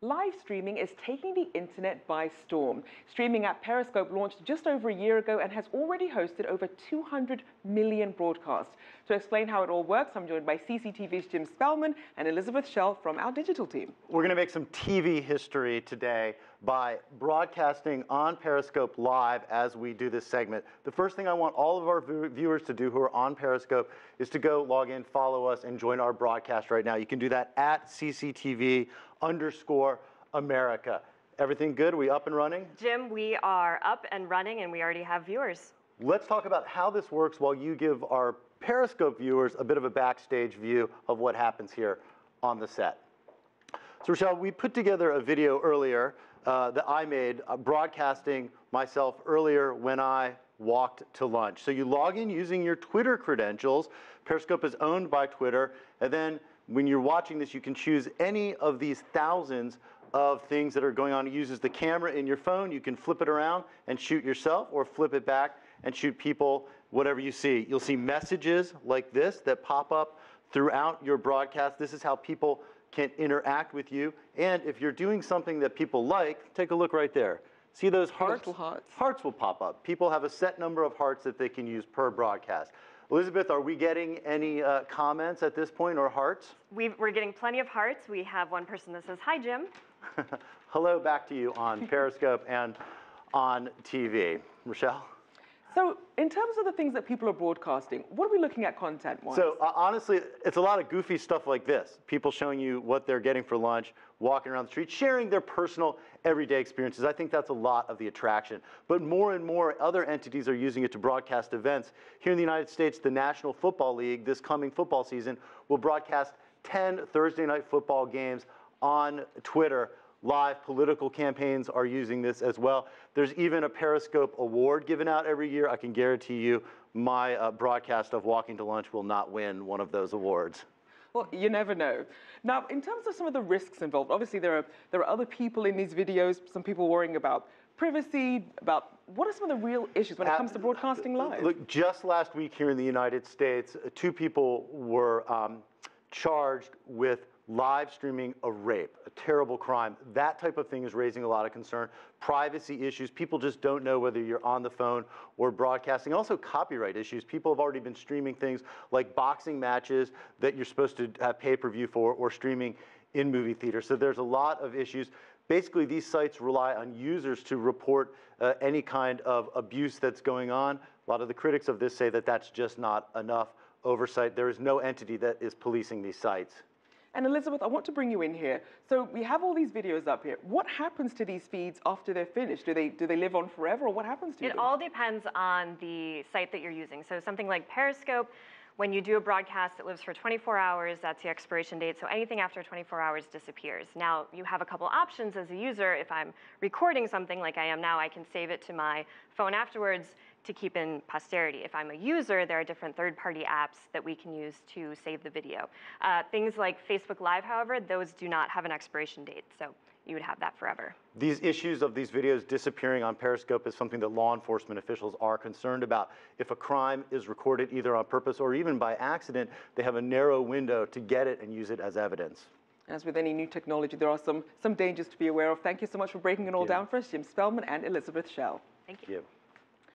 Live streaming is taking the internet by storm. Streaming app Periscope launched just over a year ago and has already hosted over 200 million broadcasts. To explain how it all works, I'm joined by CCTV's Jim Spellman and Elizabeth Schell from our digital team. We're going to make some TV history today by broadcasting on Periscope live as we do this segment. The first thing I want all of our viewers to do who are on Periscope is to go log in, follow us, and join our broadcast right now. You can do that at CCTV_America. Everything good? Are we up and running? Jim, we are up and running, and we already have viewers. Let's talk about how this works while you give our Periscope viewers a bit of a backstage view of what happens here on the set. So, Rochelle, we put together a video earlier that I made broadcasting myself earlier when I walked to lunch. So you log in using your Twitter credentials. Periscope is owned by Twitter. And then when you're watching this, you can choose any of these thousands of things that are going on. It uses the camera in your phone. You can flip it around and shoot yourself, or flip it back and shoot people, whatever you see. You'll see messages like this that pop up throughout your broadcast. This is how people can interact with you. And if you're doing something that people like, take a look right there. See those hearts? Little hearts. Hearts will pop up. People have a set number of hearts that they can use per broadcast. Elizabeth, are we getting any comments at this point, or hearts? We're getting plenty of hearts. We have one person that says, "Hi, Jim." Hello back to you on Periscope and on TV. Rochelle? So in terms of the things that people are broadcasting, what are we looking at content-wise? So honestly, it's a lot of goofy stuff like this. People showing you what they're getting for lunch, walking around the street, sharing their personal everyday experiences. I think that's a lot of the attraction. But more and more other entities are using it to broadcast events. Here in the United States, the National Football League, this coming football season, will broadcast 10 Thursday night football games on Twitter. Live political campaigns are using this as well. There's even a Periscope award given out every year. I can guarantee you my broadcast of walking to lunch will not win one of those awards. Well, you never know. Now, in terms of some of the risks involved, obviously there are other people in these videos, some people worrying about privacy, about what are some of the real issues when it comes to broadcasting live? Look, just last week here in the United States, 2 people were charged with live streaming a rape, a terrible crime. That type of thing is raising a lot of concern. Privacy issues, people just don't know whether you're on the phone or broadcasting. Also copyright issues. People have already been streaming things like boxing matches that you're supposed to have pay-per-view for, or streaming in movie theaters. So there's a lot of issues. Basically, these sites rely on users to report any kind of abuse that's going on. A lot of the critics of this say that that's just not enough oversight. There is no entity that is policing these sites. And Elizabeth, I want to bring you in here. So we have all these videos up here. What happens to these feeds after they're finished? Do they live on forever, or what happens to them? It all depends on the site that you're using. So something like Periscope, when you do a broadcast, it lives for 24 hours. That's the expiration date. So anything after 24 hours disappears. Now, you have a couple options as a user. If I'm recording something like I am now, I can save it to my phone afterwards to keep in posterity. If I'm a user, there are different third-party apps that we can use to save the video. Things like Facebook Live, however, those do not have an expiration date, so you would have that forever. These issues of these videos disappearing on Periscope is something that law enforcement officials are concerned about. If a crime is recorded either on purpose or even by accident, they have a narrow window to get it and use it as evidence. As with any new technology, there are some dangers to be aware of. Thank you so much for breaking it all down for us, Jim Spellman and Elizabeth Schell. Thank you.